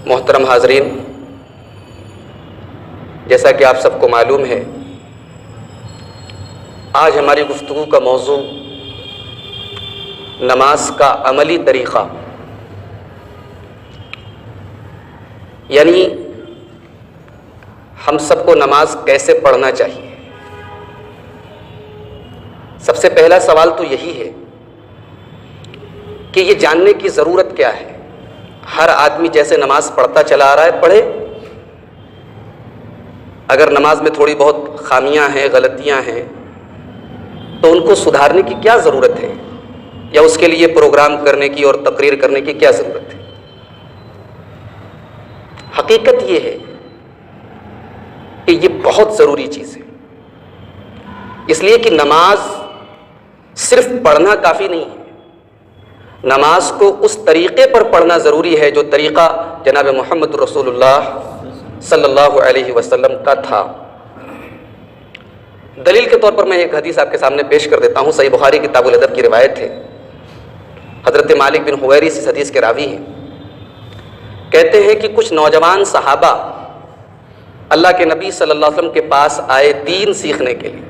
محترم حاضرین، جیسا کہ آپ سب کو معلوم ہے، آج ہماری گفتگو کا موضوع نماز کا عملی طریقہ، یعنی ہم سب کو نماز کیسے پڑھنا چاہیے۔ سب سے پہلا سوال تو یہی ہے کہ یہ جاننے کی ضرورت کیا ہے۔ ہر آدمی جیسے نماز پڑھتا چلا آ رہا ہے پڑھے، اگر نماز میں تھوڑی بہت خامیاں ہیں، غلطیاں ہیں، تو ان کو سدھارنے کی کیا ضرورت ہے، یا اس کے لیے پروگرام کرنے کی اور تقریر کرنے کی کیا ضرورت ہے۔ حقیقت یہ ہے کہ یہ بہت ضروری چیز ہے، اس لیے کہ نماز صرف پڑھنا کافی نہیں ہے، نماز کو اس طریقے پر پڑھنا ضروری ہے جو طریقہ جناب محمد رسول اللہ صلی اللہ علیہ وسلم کا تھا۔ دلیل کے طور پر میں ایک حدیث آپ کے سامنے پیش کر دیتا ہوں۔ صحیح بخاری کتاب الادب کی روایت ہے، حضرت مالک بن حویرث اس حدیث کے راوی ہیں۔ کہتے ہیں کہ کچھ نوجوان صحابہ اللہ کے نبی صلی اللہ علیہ وسلم کے پاس آئے دین سیکھنے کے لیے۔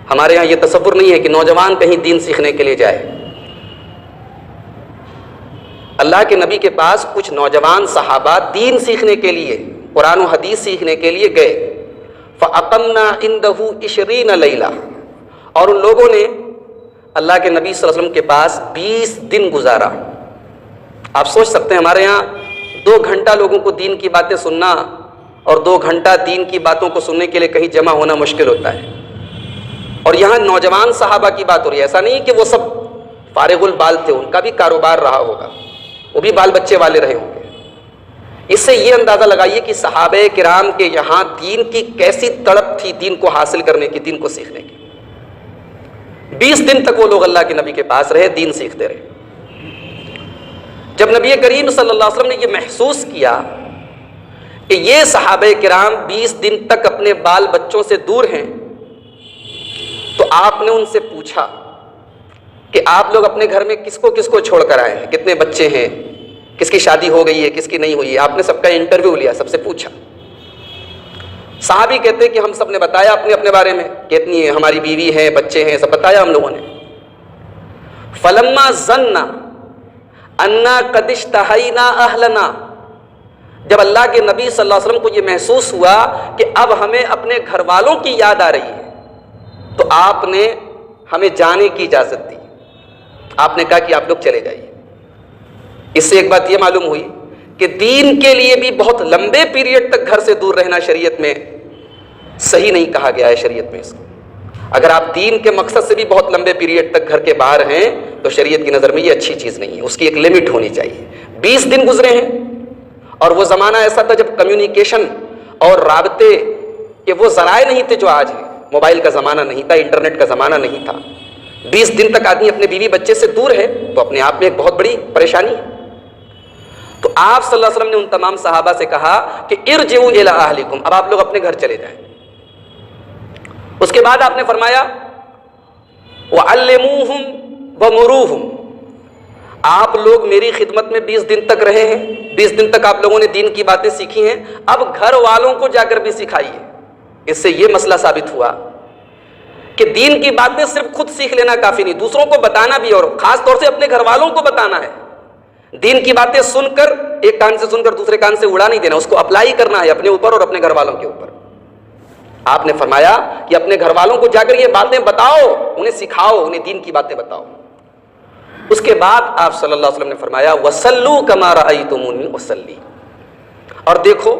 ہمارے یہاں یہ تصور نہیں ہے کہ نوجوان کہیں دین سیکھنے کے لیے جائے۔ اللہ کے نبی کے پاس کچھ نوجوان صحابہ دین سیکھنے کے لیے، قرآن و حدیث سیکھنے کے لیے گئے۔ فَأَقَمْنَا عِنْدَهُ 20 لَيْلَةً، اور ان لوگوں نے اللہ کے نبی صلی اللہ علیہ وسلم کے پاس 20 دن گزارا۔ آپ سوچ سکتے ہیں ہمارے یہاں 2 گھنٹہ لوگوں کو دین کی باتیں سننا اور 2 گھنٹہ دین کی باتوں کو سننے کے لیے کہیں جمع ہونا مشکل ہوتا ہے، اور یہاں نوجوان صحابہ کی بات ہو رہی ہے۔ ایسا نہیں کہ وہ سب فارغ البال تھے، ان کا بھی کاروبار رہا ہوگا، وہ بھی بال بچے والے رہے ہوں گے۔ اس سے یہ اندازہ لگائیے کہ صحابہ کرام کے یہاں دین کی کیسی تڑپ تھی، دین کو حاصل کرنے کی، دین کو سیکھنے کی۔ 20 دن تک وہ لوگ اللہ کے نبی کے پاس رہے، دین سیکھتے رہے۔ جب نبی کریم صلی اللہ علیہ وسلم نے یہ محسوس کیا کہ یہ صحابہ کرام 20 دن تک اپنے بال بچوں سے دور ہیں، تو آپ نے ان سے پوچھا کہ آپ لوگ اپنے گھر میں کس کو چھوڑ کر آئے ہیں، کتنے بچے ہیں، کس کی شادی ہو گئی ہے، کس کی نہیں ہوئی ہے۔ آپ نے سب کا انٹرویو لیا، سب سے پوچھا۔ صحابی کہتے ہیں کہ ہم سب نے بتایا اپنے بارے میں کہ اتنی ہماری بیوی ہے، بچے ہیں، سب بتایا ہم لوگوں نے۔ فلما ظن انا قد اشتہینا اہلنا، جب اللہ کے نبی صلی اللہ علیہ وسلم کو یہ محسوس ہوا کہ اب ہمیں اپنے گھر والوں کی یاد آ رہی ہے، تو آپ نے ہمیں جانے کی اجازت دی۔ آپ نے کہا کہ آپ لوگ چلے جائیے۔ اس سے ایک بات یہ معلوم ہوئی کہ دین کے لیے بھی بہت لمبے پیریڈ تک گھر سے دور رہنا شریعت میں صحیح نہیں کہا گیا ہے۔ شریعت میں اس کو، اگر آپ دین کے مقصد سے بھی بہت لمبے پیریڈ تک گھر کے باہر ہیں تو شریعت کی نظر میں یہ اچھی چیز نہیں ہے، اس کی ایک لمٹ ہونی چاہیے۔ 20 دن گزرے ہیں، اور وہ زمانہ ایسا تھا جب کمیونیکیشن اور رابطے کے وہ ذرائع نہیں تھے جو آج ہیں۔ موبائل کا زمانہ نہیں تھا، انٹرنیٹ کا زمانہ نہیں تھا۔ 20 دن تک آدمی اپنے بیوی بچے سے دور ہے تو اپنے آپ میں ایک بہت بڑی پریشانی ہے۔ تو آپ صلی اللہ علیہ وسلم نے ان تمام صحابہ سے کہا کہ ارجعوا الی اہلکم، اب آپ لوگ اپنے گھر چلے جائیں۔ اس کے بعد آپ نے فرمایا وعلموہم ومروہم، آپ لوگ میری خدمت میں 20 دن تک رہے ہیں، 20 دن تک آپ لوگوں نے دین کی باتیں سیکھی ہیں، اب گھر والوں کو جا کر بھی سکھائیے۔ اس سے یہ مسئلہ ثابت ہوا کہ دین کی باتیں صرف خود سیکھ لینا کافی نہیں، دوسروں کو بتانا بھی، اور خاص طور سے اپنے گھر والوں کو بتانا ہے۔ دین کی باتیں سن کر، ایک کان سے سن کر دوسرے کان سے اڑا نہیں دینا، اس کو اپلائی کرنا ہے اپنے اوپر اور اپنے گھر والوں کے اوپر۔ آپ نے فرمایا کہ اپنے گھر والوں کو جا کر یہ باتیں بتاؤ، انہیں سکھاؤ، انہیں دین کی باتیں بتاؤ۔ اس کے بعد آپ صلی اللہ علیہ وسلم نے فرمایا وَصَلُّوا كَمَا رَأَيْتُمُونِي أُصَلِّي، اور دیکھو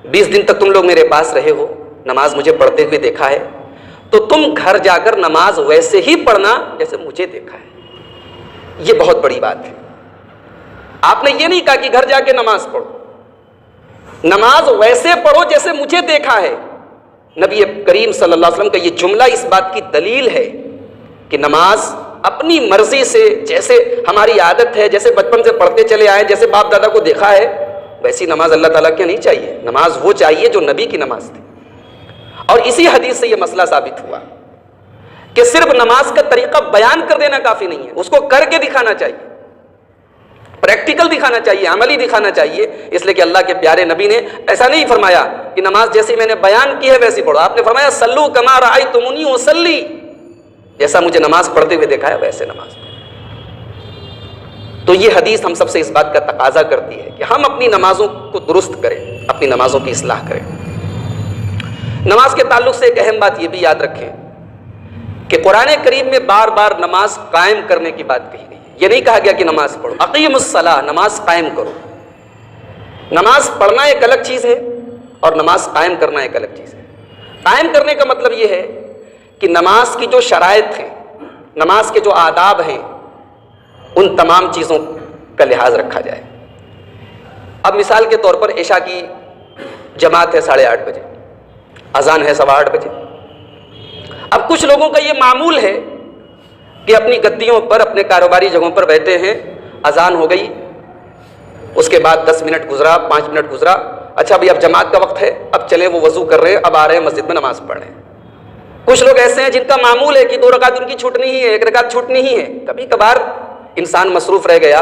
20 دن تک تم لوگ میرے پاس رہے ہو، نماز مجھے پڑھتے ہوئے دیکھا ہے، تو تم گھر جا کر نماز ویسے ہی پڑھنا جیسے مجھے دیکھا ہے۔ یہ بہت بڑی بات ہے۔ آپ نے یہ نہیں کہا کہ گھر جا کے نماز پڑھو، نماز ویسے پڑھو جیسے مجھے دیکھا ہے۔ نبی کریم صلی اللہ علیہ وسلم کا یہ جملہ اس بات کی دلیل ہے کہ نماز اپنی مرضی سے، جیسے ہماری عادت ہے، جیسے بچپن سے پڑھتے چلے آئے، جیسے باپ دادا کو دیکھا ہے، ویسی نماز اللہ تعالیٰ کی نہیں چاہیے۔ نماز وہ چاہیے جو نبی کی نماز تھی۔ اور اسی حدیث سے یہ مسئلہ ثابت ہوا کہ صرف نماز کا طریقہ بیان کر دینا کافی نہیں ہے، اس کو کر کے دکھانا چاہیے۔ پریکٹیکل دکھانا چاہیے، عملی دکھانا چاہیے، اس لیے کہ اللہ کے پیارے نبی نے ایسا نہیں فرمایا کہ نماز جیسی میں نے بیان کی ہے ویسی پڑھو، آپ نے فرمایا صلو کما رأیتمونی اصلی، جیسا مجھے نماز پڑھتے ہوئے دیکھا ہے ویسے نماز پڑھو۔ تو یہ حدیث ہم سب سے اس بات کا تقاضا کرتی ہے کہ ہم اپنی نمازوں کو درست کریں، اپنی نمازوں کی اصلاح کریں۔ نماز کے تعلق سے ایک اہم بات یہ بھی یاد رکھیں کہ قرآن کریم میں بار بار نماز قائم کرنے کی بات کہی گئی ہے، یہ نہیں کہا گیا کہ نماز پڑھو، اقیم الصلاۃ، نماز قائم کرو۔ نماز پڑھنا ایک الگ چیز ہے اور نماز قائم کرنا ایک الگ چیز ہے۔ قائم کرنے کا مطلب یہ ہے کہ نماز کی جو شرائط ہیں، نماز کے جو آداب ہیں، ان تمام چیزوں کا لحاظ رکھا جائے۔ اب مثال کے طور پر عشاء کی جماعت ہے 8:30 بجے، اذان ہے 8:15 بجے۔ اب کچھ لوگوں کا یہ معمول ہے کہ اپنی گدیوں پر، اپنے کاروباری جگہوں پر بیٹھے ہیں، اذان ہو گئی، اس کے بعد 10 منٹ گزرا، 5 منٹ گزرا، اچھا بھائی اب جماعت کا وقت ہے، اب چلیں وہ وضو کر رہے ہیں، اب آ رہے ہیں مسجد میں نماز پڑھ رہے ہیں۔ کچھ لوگ ایسے ہیں جن کا معمول ہے کہ 2 رکعت ان کی چھوٹنی ہی ہے، 1 رکعت چھوٹنی ہی ہے۔ کبھی کبھار انسان مصروف رہ گیا،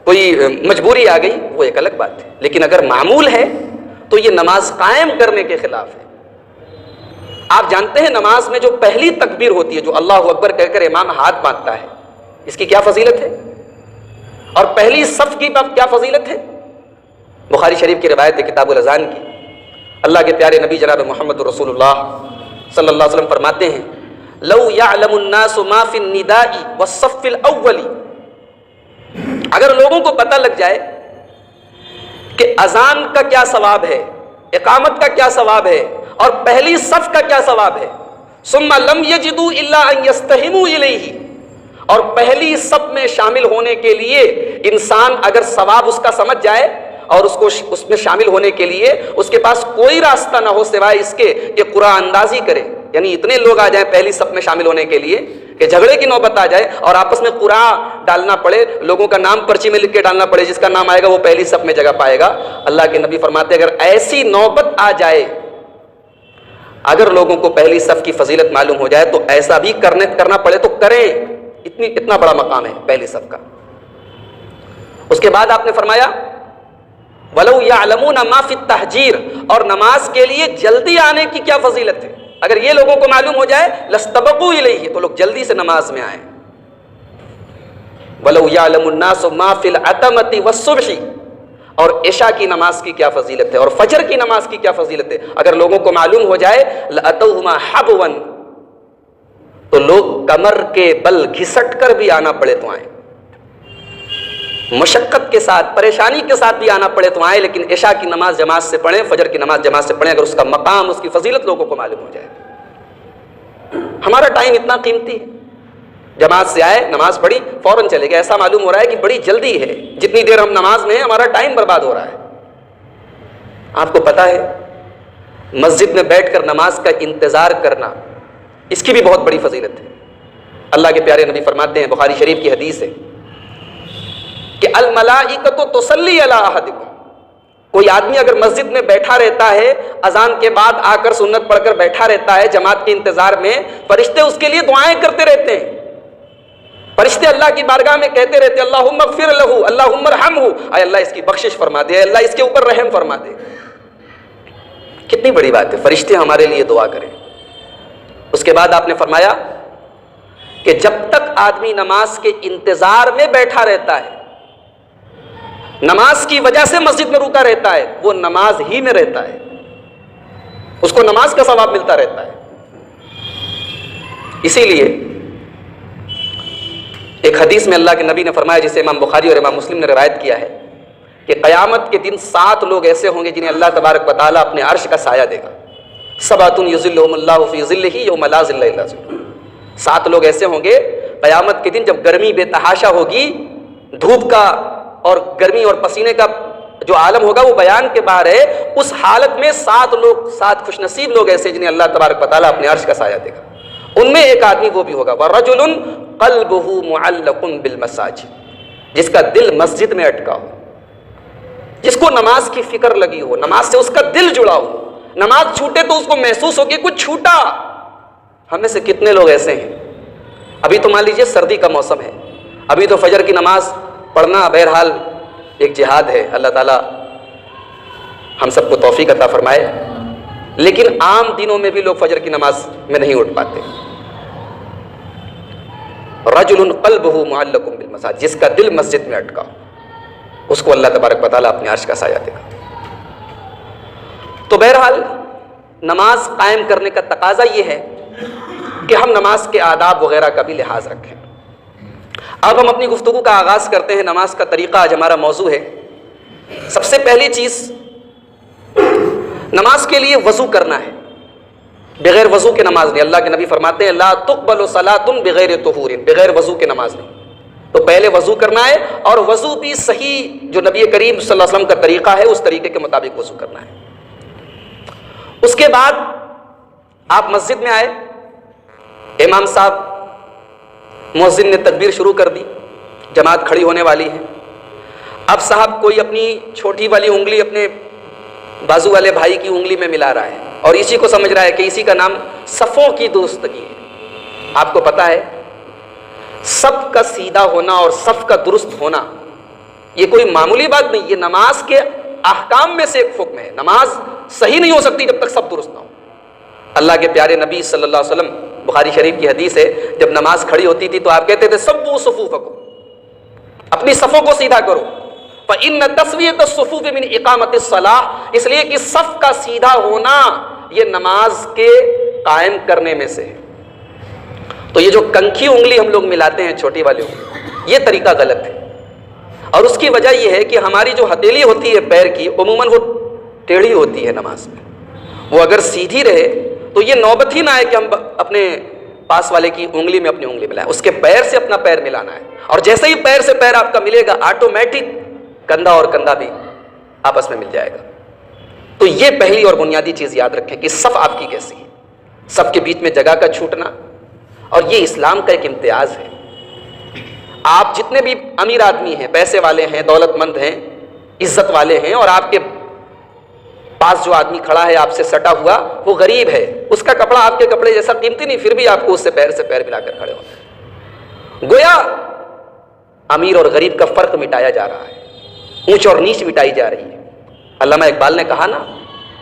کوئی مجبوری آ گئی، وہ ایک الگ بات ہے، لیکن اگر معمول ہے تو یہ نماز قائم کرنے کے خلاف ہے۔ آپ جانتے ہیں نماز میں جو پہلی تکبیر ہوتی ہے، جو اللہ اکبر کہہ کر امام ہاتھ باندھتا ہے، اس کی کیا فضیلت ہے؟ اور پہلی صف کی کیا فضیلت ہے؟ بخاری شریف کی روایت ہے کتاب الاذان کی، اللہ کے پیارے نبی جناب محمد رسول اللہ صلی اللہ علیہ وسلم فرماتے ہیں لو یعلم الناس ما فی النداء والصف الاول، اگر لوگوں کو پتہ لگ جائے کہ اذان کا کیا ثواب ہے، اقامت کا کیا ثواب ہے، اور پہلی صف کا کیا ثواب ہے، ثم لم یجدوا الا ان یستہموا الیہ، اور پہلی صف میں شامل ہونے کے لیے انسان اگر ثواب اس کا سمجھ جائے اور اس میں شامل ہونے کے لیے اس کے پاس کوئی راستہ نہ ہو سوائے اس کے کہ قرآن اندازی کرے، یعنی اتنے لوگ آ جائیں پہلی صف میں شامل ہونے کے لیے کہ جھگڑے کی نوبت آ جائے اور آپس میں قرآن ڈالنا پڑے، لوگوں کا نام پرچی میں لکھ کے ڈالنا پڑے، جس کا نام آئے گا وہ پہلی صف میں جگہ پائے گا۔ اللہ کے نبی فرماتے ہیں اگر ایسی نوبت آ جائے، اگر لوگوں کو پہلی صف کی فضیلت معلوم ہو جائے تو ایسا بھی کرنا پڑے تو کریں، اتنا بڑا مقام ہے پہلی صف کا۔ اس کے بعد آپ نے فرمایا وَلَوْ يَعْلَمُونَ مَا فِي التَّحْجِيرِ، اور نماز کے لیے جلدی آنے کی کیا فضیلت ہے، اگر یہ لوگوں کو معلوم ہو جائے لَاسْتَبَقُوا إِلَيْهِ، تو لوگ جلدی سے نماز میں آئیں۔ وَلَوْ يَعْلَمُ النَّاسُ مَا فِي الْعَتَمَةِ وَالصُّبْحِ، اور عشاء کی نماز کی کیا فضیلت ہے اور فجر کی نماز کی کیا فضیلت ہے، اگر لوگوں کو معلوم ہو جائے لَأَتَوْهُمَا حَبْوًا، تو لوگ کمر کے بل گھسٹ کر بھی آنا پڑے تو آئیں، مشقت کے ساتھ، پریشانی کے ساتھ بھی آنا پڑے تو آئیں، لیکن عشاء کی نماز جماعت سے پڑھیں، فجر کی نماز جماعت سے پڑھیں، اگر اس کا مقام، اس کی فضیلت لوگوں کو معلوم ہو جائے۔ ہمارا ٹائم اتنا قیمتی ہے، جماعت سے آئے، نماز پڑھی، فوراً چلے گئے، ایسا معلوم ہو رہا ہے کہ بڑی جلدی ہے، جتنی دیر ہم نماز میں ہیں ہمارا ٹائم برباد ہو رہا ہے۔ آپ کو پتہ ہے مسجد میں بیٹھ کر نماز کا انتظار کرنا، اس کی بھی بہت بڑی فضیلت ہے۔ اللہ کے پیارے نبی فرماتے ہیں، بخاری شریف کی حدیث ہے کہ الملائکۃ تصلی علی احدکم، کوئی آدمی اگر مسجد میں بیٹھا رہتا ہے، اذان کے بعد آ کر سنت پڑھ کر بیٹھا رہتا ہے جماعت کے انتظار میں، فرشتے اس کے لیے دعائیں کرتے رہتے ہیں، فرشتے اللہ کی بارگاہ میں کہتے رہتے ہیں اللہم اغفر لہ، اللہم ارحمہ، اے اللہ اس کی بخشش فرما دے، اے اللہ اس کے اوپر رحم فرما دے۔ کتنی بڑی بات ہے، فرشتے ہمارے لیے دعا کریں۔ اس کے بعد آپ نے فرمایا کہ جب تک آدمی نماز کے انتظار میں بیٹھا رہتا ہے، نماز کی وجہ سے مسجد میں رکا رہتا ہے، وہ نماز ہی میں رہتا ہے، اس کو نماز کا ثواب ملتا رہتا ہے۔ اسی لیے ایک حدیث میں اللہ کے نبی نے فرمایا، جسے امام بخاری اور امام مسلم نے روایت کیا ہے، کہ قیامت کے دن 7 لوگ ایسے ہوں گے جنہیں اللہ تبارک و تعالیٰ اپنے عرش کا سایہ دے گا۔ سبعۃ یظلھم اللہ فی ظلہ یوم لا ظل الا ظلہ، 7 لوگ ایسے ہوں گے قیامت کے دن جب گرمی بے تحاشا ہوگی، دھوپ کا اور گرمی اور پسینے کا جو عالم ہوگا وہ بیان کے باہر ہے، اس حالت میں 7 خوش نصیب لوگ ایسے جنہیں اللہ تبارک و تعالیٰ اپنے عرش کا سایہ دے گا۔ ان میں ایک آدمی وہ بھی ہوگا وَرَجُلٌ قَلْبُهُ مُعَلَّقٌ بِالْمَسَاجِدِ، جس کا دل مسجد میں اٹکا ہو، جس کو نماز کی فکر لگی ہو، نماز سے اس کا دل جڑا ہو، نماز چھوٹے تو اس کو محسوس ہو کہ کچھ چھوٹا۔ ہم میں سے کتنے لوگ ایسے ہیں، ابھی تو مان لیجئے سردی کا موسم ہے، ابھی تو فجر کی نماز پڑھنا بہرحال ایک جہاد ہے، اللہ تعالیٰ ہم سب کو توفیق عطا فرمائے، لیکن عام دنوں میں بھی لوگ فجر کی نماز میں نہیں اٹھ پاتے۔ رجل قلبہ معلق بالمساجد، جس کا دل مسجد میں اٹکا اس کو اللہ تبارک و تعالیٰ اپنے عرش کا سایہ دے گا۔ تو بہرحال نماز قائم کرنے کا تقاضا یہ ہے کہ ہم نماز کے آداب وغیرہ کا بھی لحاظ رکھیں۔ اب ہم اپنی گفتگو کا آغاز کرتے ہیں۔ نماز کا طریقہ آج ہمارا موضوع ہے۔ سب سے پہلی چیز، نماز کے لیے وضو کرنا ہے، بغیر وضو کے نماز نہیں۔ اللہ کے نبی فرماتے ہیں لا تقبل صلاۃ بغیر طہور، بغیر وضو کے نماز نہیں۔ تو پہلے وضو کرنا ہے، اور وضو بھی صحیح جو نبی کریم صلی اللہ علیہ وسلم کا طریقہ ہے اس طریقے کے مطابق وضو کرنا ہے۔ اس کے بعد آپ مسجد میں آئے، امام صاحب مؤذن نے تکبیر شروع کر دی، جماعت کھڑی ہونے والی ہے۔ اب صاحب کوئی اپنی چھوٹی والی انگلی اپنے بازو والے بھائی کی انگلی میں ملا رہا ہے اور اسی کو سمجھ رہا ہے کہ اسی کا نام صفوں کی درستگی ہے۔ آپ کو پتا ہے صف کا سیدھا ہونا اور صف کا درست ہونا یہ کوئی معمولی بات نہیں، یہ نماز کے احکام میں سے ایک حکم ہے۔ نماز صحیح نہیں ہو سکتی جب تک صف درست نہ ہو۔ اللہ کے پیارے نبی صلی اللہ علیہ وسلم، بخاری شریف کی حدیث ہے، جب نماز کھڑی ہوتی تھی تو آپ کہتے تھے سووا صفوفکم، اپنی صفوں کو سیدھا کرو۔ فإن تسویۃ الصفوف من اقامۃ الصلاۃ، اس لیے کہ صف کا سیدھا ہونا یہ نماز کے قائم کرنے میں سے ہے۔ تو یہ جو کنکھی انگلی ہم لوگ ملاتے ہیں، چھوٹی والی انگلی، یہ طریقہ غلط ہے، اور اس کی وجہ یہ ہے کہ ہماری جو ہتھیلی ہوتی ہے پیر کی، عموماً وہ ٹیڑھی ہوتی ہے نماز میں۔ وہ اگر سیدھی رہے تو یہ نوبت ہی نہ آئے کہ ہم اپنے پاس والے کی انگلی میں اپنی انگلی ملائیں، اس کے پیر سے اپنا پیر ملانا ہے، اور جیسے ہی پیر سے پیر آپ کا ملے گا آٹومیٹک کندھا اور کندھا بھی آپس میں مل جائے گا۔ تو یہ پہلی اور بنیادی چیز یاد رکھیں کہ صف آپ کی کیسی ہے، صف کے بیچ میں جگہ کا چھوٹنا، اور یہ اسلام کا ایک امتیاز ہے۔ آپ جتنے بھی امیر آدمی ہیں، پیسے والے ہیں، دولت مند ہیں، عزت والے ہیں، اور آپ کے پاس جو آدمی کھڑا ہے آپ سے سٹا ہوا وہ غریب ہے، اس کا کپڑا آپ کے کپڑے جیسا قیمتی نہیں، پھر بھی آپ کو اس سے پیر ملا کر کھڑے ہونا ہے۔ گویا امیر اور غریب کا فرق مٹایا جا رہا ہے، اونچ اور نیچ مٹائی جا رہی ہے۔ علامہ اقبال نے کہا نا،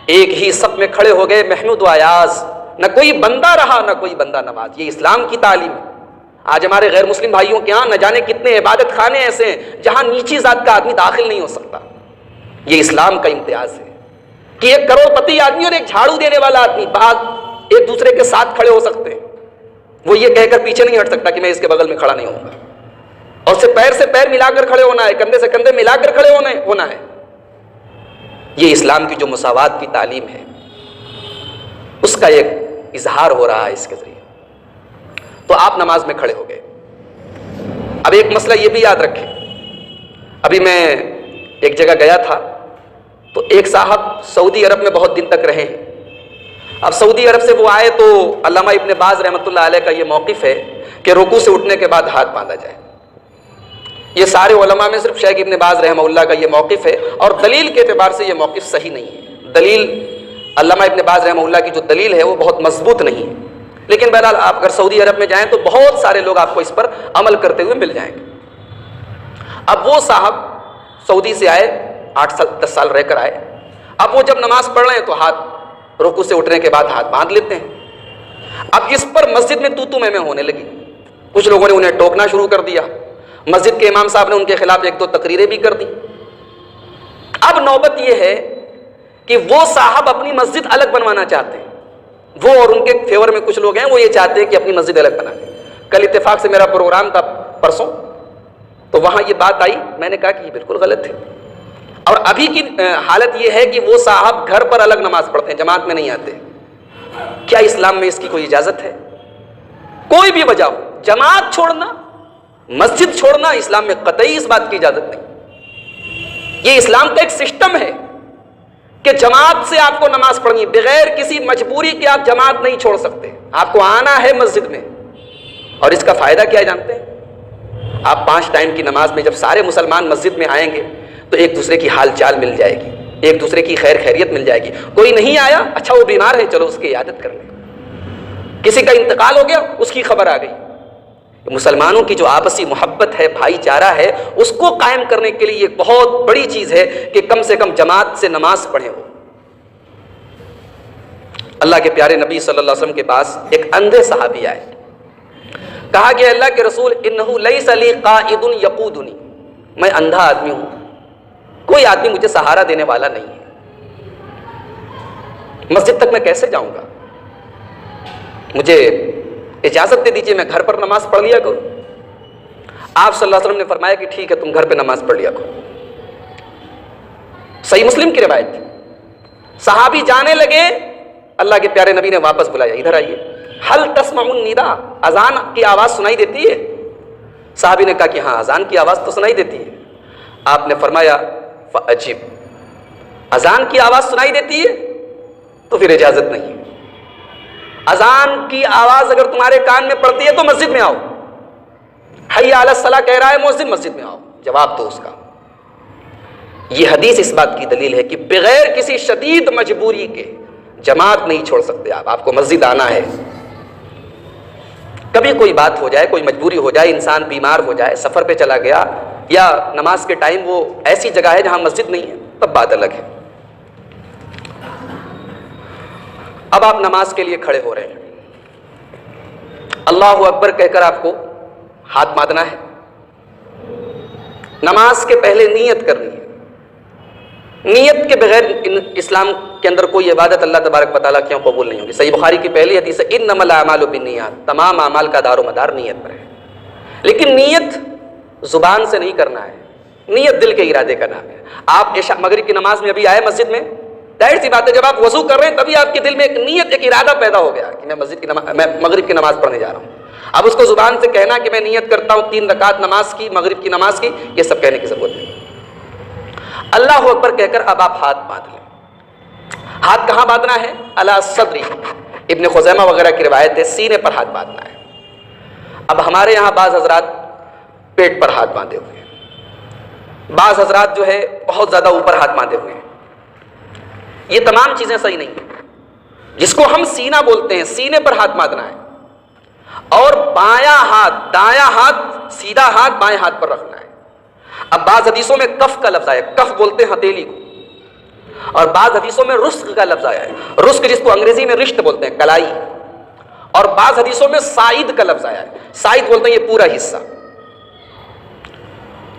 ایک ہی صف میں کھڑے ہو گئے محمود و ایاز، نہ کوئی بندہ رہا نہ کوئی بندہ نواز۔ یہ اسلام کی تعلیم ہے۔ آج ہمارے غیر مسلم بھائیوں کے ہاں نہ جانے کتنے عبادت خانے ایسے ہیں جہاں نیچی ذات کا آدمی داخل نہیں ہو سکتا۔ یہ اسلام کا امتیاز ہے کہ ایک کروڑ پتی آدمی اور ایک جھاڑو دینے والا آدمی بعض ایک دوسرے کے ساتھ کھڑے ہو سکتے ہیں، وہ یہ کہہ کر پیچھے نہیں ہٹ سکتا کہ میں اس کے بغل میں کھڑا نہیں ہوں گا، اور سے پیر ملا کر کھڑے ہونا ہے، کندھے سے کندھے ملا کر کھڑے ہونا ہے۔ یہ اسلام کی جو مساوات کی تعلیم ہے اس کا ایک اظہار ہو رہا ہے اس کے ذریعے۔ تو آپ نماز میں کھڑے ہو گئے۔ اب ایک مسئلہ یہ بھی یاد رکھیں، ابھی میں ایک جگہ گیا تھا تو ایک صاحب سعودی عرب میں بہت دن تک رہے ہیں۔ اب سعودی عرب سے وہ آئے تو علامہ ابن باز رحمۃ اللہ علیہ کا یہ موقف ہے کہ رکوع سے اٹھنے کے بعد ہاتھ باندھا جائے۔ یہ سارے علماء میں صرف شیخ ابن باز رحمہ اللہ کا یہ موقف ہے، اور دلیل کے اعتبار سے یہ موقف صحیح نہیں ہے۔ دلیل علامہ ابن باز رحمہ اللہ کی جو دلیل ہے وہ بہت مضبوط نہیں ہے، لیکن بہرحال آپ اگر سعودی عرب میں جائیں تو بہت سارے لوگ آپ کو اس پر عمل کرتے ہوئے مل جائیں گے۔ اب وہ صاحب سعودی سے آئے، 8-10 سال رہ کر آئے، اب وہ جب نماز پڑھ رہے ہیں تو ہاتھ رکوع سے اٹھنے کے بعد ہاتھ باندھ لیتے ہیں۔ اب اس پر مسجد میں تو میں ہونے لگی، کچھ لوگوں نے انہیں ٹوکنا شروع کر دیا، مسجد کے امام صاحب نے ان کے خلاف 1-2 تقریریں بھی کر دی۔ اب نوبت یہ ہے کہ وہ صاحب اپنی مسجد الگ بنوانا چاہتے ہیں، وہ اور ان کے فیور میں کچھ لوگ ہیں وہ یہ چاہتے ہیں کہ اپنی مسجد الگ بنا دیں۔ کل اتفاق سے میرا پروگرام تھا پرسوں، تو وہاں یہ بات آئی، میں نے کہا کہ یہ بالکل غلط ہے، اور ابھی کی حالت یہ ہے کہ وہ صاحب گھر پر الگ نماز پڑھتے ہیں، جماعت میں نہیں آتے۔ کیا اسلام میں اس کی کوئی اجازت ہے؟ کوئی بھی وجہ ہو، جماعت چھوڑنا، مسجد چھوڑنا، اسلام میں قطعی اس بات کی اجازت نہیں۔ یہ اسلام کا ایک سسٹم ہے کہ جماعت سے آپ کو نماز پڑھنی، بغیر کسی مجبوری کے آپ جماعت نہیں چھوڑ سکتے، آپ کو آنا ہے مسجد میں۔ اور اس کا فائدہ کیا ہے جانتے ہیں؟ آپ 5 ٹائم کی نماز میں جب سارے مسلمان مسجد میں آئیں گے تو ایک دوسرے کی حال چال مل جائے گی، ایک دوسرے کی خیر خیریت مل جائے گی۔ کوئی نہیں آیا، اچھا وہ بیمار ہے، چلو اس کی عیادت کر لیں۔ کسی کا انتقال ہو گیا، اس کی خبر آ گئی۔ مسلمانوں کی جو آپسی محبت ہے، بھائی چارہ ہے، اس کو قائم کرنے کے لیے ایک بہت بڑی چیز ہے کہ کم سے کم جماعت سے نماز پڑھیں ہو۔ اللہ کے پیارے نبی صلی اللہ علیہ وسلم کے پاس ایک اندھے صحابی آئے، کہا کہ اللہ کے رسول انہ لیس لی قائد یقودنی، میں اندھا آدمی ہوں، کوئی آدمی مجھے سہارا دینے والا نہیں ہے، مسجد تک میں کیسے جاؤں گا؟ مجھے اجازت دے دیجیے میں گھر پر نماز پڑھ لیا کروں۔ آپ صلی اللہ علیہ وسلم نے فرمایا کہ ٹھیک ہے، تم گھر پہ نماز پڑھ لیا کرو۔ صحیح مسلم کی روایت تھی۔ صحابی جانے لگے، اللہ کے پیارے نبی نے واپس بلایا، ادھر آئیے، حل تسمعون النداء، اذان کی آواز سنائی دیتی ہے؟ صحابی نے کہا کہ ہاں اذان کی آواز تو سنائی دیتی ہے۔ آپ نے فرمایا فاجب، اذان کی آواز سنائی دیتی ہے تو پھر اجازت نہیں ہے۔ اذان کی آواز اگر تمہارے کان میں پڑتی ہے تو مسجد میں آؤ۔ حی علی الصلاۃ کہہ رہا ہے مؤذن، مسجد میں آؤ، جواب دو اس کا۔ یہ حدیث اس بات کی دلیل ہے کہ بغیر کسی شدید مجبوری کے جماعت نہیں چھوڑ سکتے آپ کو مسجد آنا ہے۔ کبھی کوئی بات ہو جائے، کوئی مجبوری ہو جائے، انسان بیمار ہو جائے، سفر پہ چلا گیا، یا نماز کے ٹائم وہ ایسی جگہ ہے جہاں مسجد نہیں ہے، تب بات الگ ہے۔ اب آپ نماز کے لیے کھڑے ہو رہے ہیں، اللہ اکبر کہہ کر آپ کو ہاتھ باندھنا ہے۔ نماز کے پہلے نیت کرنی ہے۔ نیت کے بغیر اسلام کے اندر کوئی عبادت اللہ تبارک و تعالیٰ کیوں قبول نہیں ہوگی؟ صحیح بخاری کی پہلی حدیث ہے انما الاعمال بالنیات، تمام اعمال کا دار و مدار نیت پر ہے۔ لیکن نیت زبان سے نہیں کرنا ہے، نیت دل کے ارادے کا نام ہے۔ آپ عشاء مغرب کی نماز میں ابھی آئے مسجد میں، ظاہر سی بات ہے جب آپ وضو کر رہے ہیں تبھی آپ کے دل میں ایک نیت، ایک ارادہ پیدا ہو گیا کہ میں مغرب کی نماز پڑھنے جا رہا ہوں۔ اب اس کو زبان سے کہنا کہ میں نیت کرتا ہوں 3 رکعت نماز کی، مغرب کی نماز کی، یہ سب کہنے کی ضرورت نہیں۔ اللہ اکبر کہہ کر اب آپ ہاتھ باندھ لیں۔ ہاتھ کہاں باندھنا ہے؟ علی صدری، ابن خزیمہ وغیرہ کی روایت ہے سینے پر ہاتھ باندھنا ہے۔ اب ہمارے یہاں بعض حضرات پیٹ پر ہاتھ باندھے ہوئے ہیں، بعض حضرات جو ہے بہت زیادہ اوپر ہاتھ باندھے ہوئے ہیں۔ یہ تمام چیزیں صحیح نہیں ہیں۔ جس کو ہم سینہ بولتے ہیں، سینے پر ہاتھ باندھنا ہے، اور بایاں ہاتھ، دایاں ہاتھ، سیدھا ہاتھ بائیں ہاتھ پر رکھنا ہے۔ اب بعض حدیثوں میں کف کا لفظ آیا ہے، کف بولتے ہیں ہتھیلی کو، اور بعض حدیثوں میں رسق کا لفظ آیا ہے، رسق جس کو انگریزی میں رشت بولتے ہیں، کلائی، اور بعض حدیثوں میں سائد کا لفظ آیا ہے، سائد بولتے ہیں یہ پورا حصہ۔